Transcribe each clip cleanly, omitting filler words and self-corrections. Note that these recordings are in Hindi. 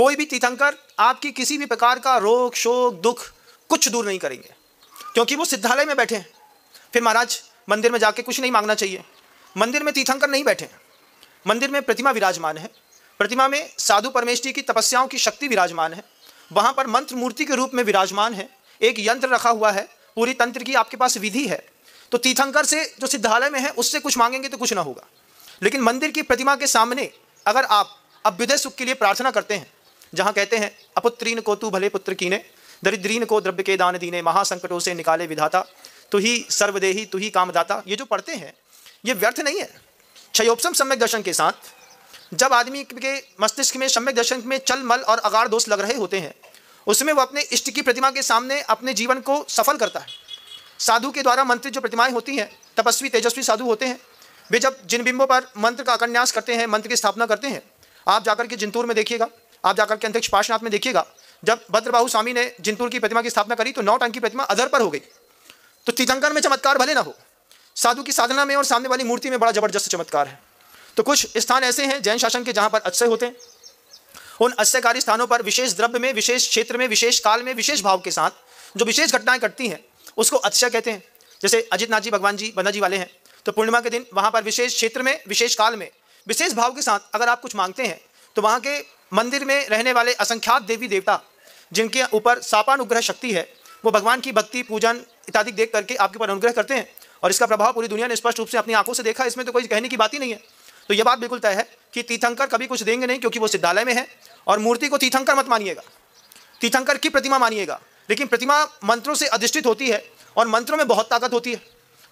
कोई भी तीर्थंकर आपकी किसी भी प्रकार का रोग शोक दुख कुछ दूर नहीं करेंगे, क्योंकि वो सिद्धालय में बैठे हैं। फिर महाराज मंदिर में जाके कुछ नहीं मांगना चाहिए। मंदिर में तीर्थंकर नहीं बैठे हैं, मंदिर में प्रतिमा विराजमान है, प्रतिमा में साधु परमेष्ठी की तपस्याओं की शक्ति विराजमान है, वहाँ पर मंत्र मूर्ति के रूप में विराजमान है, एक यंत्र रखा हुआ है, पूरी तंत्र की आपके पास विधि है। तो तीर्थंकर से जो सिद्धालय में है उससे कुछ मांगेंगे तो कुछ ना होगा। लेकिन मंदिर की प्रतिमा के सामने अगर आप अभ्युदय सुख के लिए प्रार्थना करते हैं, जहाँ कहते हैं अपुत्रीन को तू भले पुत्र कीने, दरिद्रीन को द्रव्य के दान दीने, महासंकटों से निकाले विधाता, तू ही सर्वदेही तू ही कामदाता, ये जो पढ़ते हैं ये व्यर्थ नहीं है। क्षयोपम सम्यक दर्शन के साथ जब आदमी के मस्तिष्क में सम्यक दर्शन में चल मल और अगार दोष लग रहे होते हैं, उसमें वो अपने इष्ट की प्रतिमा के सामने अपने जीवन को सफल करता है। साधु के द्वारा मंत्रित जो प्रतिमाएं होती हैं, तपस्वी तेजस्वी साधु होते हैं, वे जब जिन बिंबों पर मंत्र का अकन्यास करते हैं, मंत्र की स्थापना करते हैं, आप जाकर के जिंतूर में देखिएगा, आप जाकर के अंतरिक्ष पार्श्वनाथ में देखिएगा, जब भद्रबाहु स्वामी ने जिंतूर की प्रतिमा की स्थापना करी तो 9 टन की प्रतिमा अधर पर हो गई। तो तीर्थंकर में चमत्कार भले ना हो, साधु की साधना में और सामने वाली मूर्ति में बड़ा जबरदस्त चमत्कार है। तो कुछ स्थान ऐसे हैं जैन शासन के जहाँ पर अक्षय होते हैं, उन अक्षयकारी स्थानों पर विशेष द्रव्य में, विशेष क्षेत्र में, विशेष काल में, विशेष भाव के साथ जो विशेष घटनाएं घटती हैं उसको अक्षय कहते हैं। जैसे अजितनाथ जी भगवान जी बंदा जी वाले हैं, तो पूर्णिमा के दिन वहाँ पर विशेष क्षेत्र में, विशेष काल में, विशेष भाव के साथ अगर आप कुछ मांगते हैं तो वहाँ के मंदिर में रहने वाले असंख्यात देवी देवता जिनके ऊपर सापानुग्रह शक्ति है, वो भगवान की भक्ति पूजन इत्यादि देख करके आपके ऊपर अनुग्रह करते हैं। और इसका प्रभाव पूरी दुनिया ने स्पष्ट रूप से अपनी आंखों से देखा, इसमें तो कोई कहने की बात ही नहीं है। तो ये बात बिल्कुल तय है कि तीर्थंकर कभी कुछ देंगे नहीं, क्योंकि वो सिद्धालय में है। और मूर्ति को तीर्थंकर मत मानिएगा, तीर्थंकर की प्रतिमा मानिएगा, लेकिन प्रतिमा मंत्रों से अधिष्ठित होती है और मंत्रों में बहुत ताकत होती है।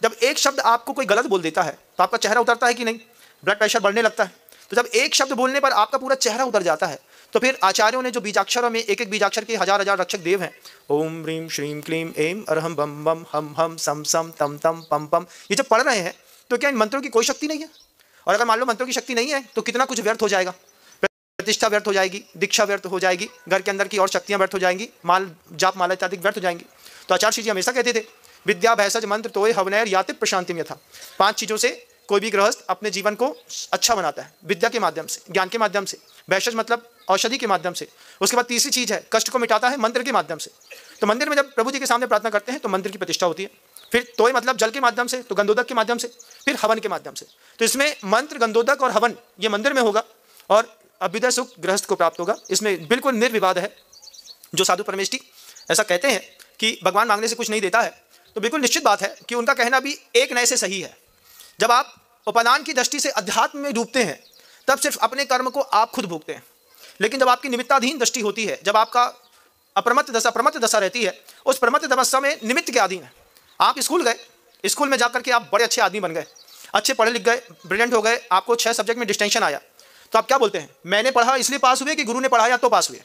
जब एक शब्द आपको कोई गलत बोल देता है तो आपका चेहरा उतरता है कि नहीं, ब्लड प्रेशर बढ़ने लगता है। तो जब एक शब्द बोलने पर आपका पूरा चेहरा उतर जाता है, तो फिर आचार्यों ने जो बीजाक्षरों में एक एक बीजाक्षर के हजार हजार रक्षक देव हैं, ओम ह्रीम श्रीम क्लीम एम अरहम बम बम हम हम सम सम तम तम पम पम, ये जब पढ़ रहे हैं तो क्या इन मंत्रों की कोई शक्ति नहीं है? और अगर मान लो मंत्रों की शक्ति नहीं है तो कितना कुछ व्यर्थ हो जाएगा, प्रतिष्ठा व्यर्थ हो जाएगी, दीक्षा व्यर्थ हो जाएगी, घर के अंदर की और शक्तियाँ व्यर्थ हो जाएंगी, माल जाप माला इत्यादि व्यर्थ हो जाएंगी। तो आचार्य जी हमेशा कहते थे विद्या भैसज मंत्र तोय हवनैर याति प्रशांतिम यथा। 5 चीज़ों से कोई भी गृहस्थ अपने जीवन को अच्छा बनाता है, विद्या के माध्यम से, ज्ञान के माध्यम से, भैषज मतलब औषधि के माध्यम से। उसके बाद तीसरी चीज़ है कष्ट को मिटाता है मंत्र के माध्यम से। तो मंदिर में जब प्रभु जी के सामने प्रार्थना करते हैं तो मंदिर की प्रतिष्ठा होती है। फिर तोय मतलब जल के माध्यम से, तो गंधोदक के माध्यम से, फिर हवन के माध्यम से। तो इसमें मंत्र, गंधोदक और हवन ये मंदिर में होगा और अभ्युदय सुख गृहस्थ को प्राप्त होगा। इसमें बिल्कुल निर्विवाद है। जो साधु परमेष्ठी ऐसा कहते हैं कि भगवान मांगने से कुछ नहीं देता है, तो बिल्कुल निश्चित बात है कि उनका कहना भी एक नए से सही है। जब आप उपादान की दृष्टि से अध्यात्म में डूबते हैं तब सिर्फ अपने कर्म को आप खुद भोगते हैं, लेकिन जब आपकी निमित्ताधीन दृष्टि होती है, जब आपका अप्रमत्त दशा रहती है, उस प्रमत्त दशा में निमित्त के अधीन है। आप स्कूल गए, स्कूल में जाकर के आप बड़े अच्छे आदमी बन गए, अच्छे पढ़े लिख गए, ब्रिलियंट हो गए, आपको 6 सब्जेक्ट में डिस्टिंक्शन आया, तो आप क्या बोलते हैं? मैंने पढ़ा इसलिए पास हुए कि गुरु ने पढ़ाया तो पास हुए?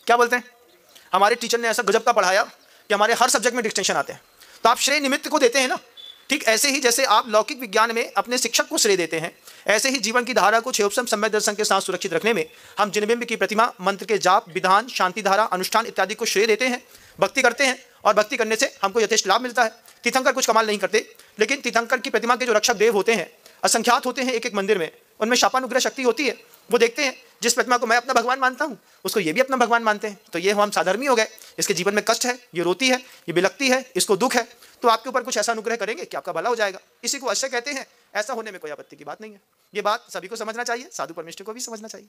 क्या बोलते हैं? हमारे टीचर ने ऐसा गजब का पढ़ाया कि हमारे हर सब्जेक्ट में डिस्टिंक्शन आते हैं। तो आप श्रेय निमित्त को देते हैं ना। ठीक ऐसे ही जैसे आप लौकिक विज्ञान में अपने शिक्षक को श्रेय देते हैं, ऐसे ही जीवन की धारा को क्षयोपम सम्यक दर्शन के साथ सुरक्षित रखने में हम जिनबिंब की प्रतिमा, मंत्र के जाप, विधान, शांति धारा, अनुष्ठान इत्यादि को श्रेय देते हैं, भक्ति करते हैं, और भक्ति करने से हमको यथेष्ट लाभ मिलता है। तीर्थंकर कुछ कमाल नहीं करते, लेकिन तीर्थंकर की प्रतिमा के जो रक्षक देव होते हैं असंख्यात होते हैं एक एक मंदिर में, उनमें शापानुग्रह शक्ति होती है। वो देखते हैं जिस प्रतिमा को मैं अपना भगवान मानता हूँ उसको ये भी अपना भगवान मानते हैं, तो ये हम साधर्मी हो गए। इसके जीवन में कष्ट है, ये रोती है, ये बिलकती है, इसको दुख है, तो आपके ऊपर कुछ ऐसा अनुग्रह करेंगे कि आपका भला हो जाएगा। इसी को अवश्य कहते हैं। ऐसा होने में कोई आपत्ति की बात नहीं है। ये बात सभी को समझना चाहिए, साधु परमेष्ठी को भी समझना चाहिए।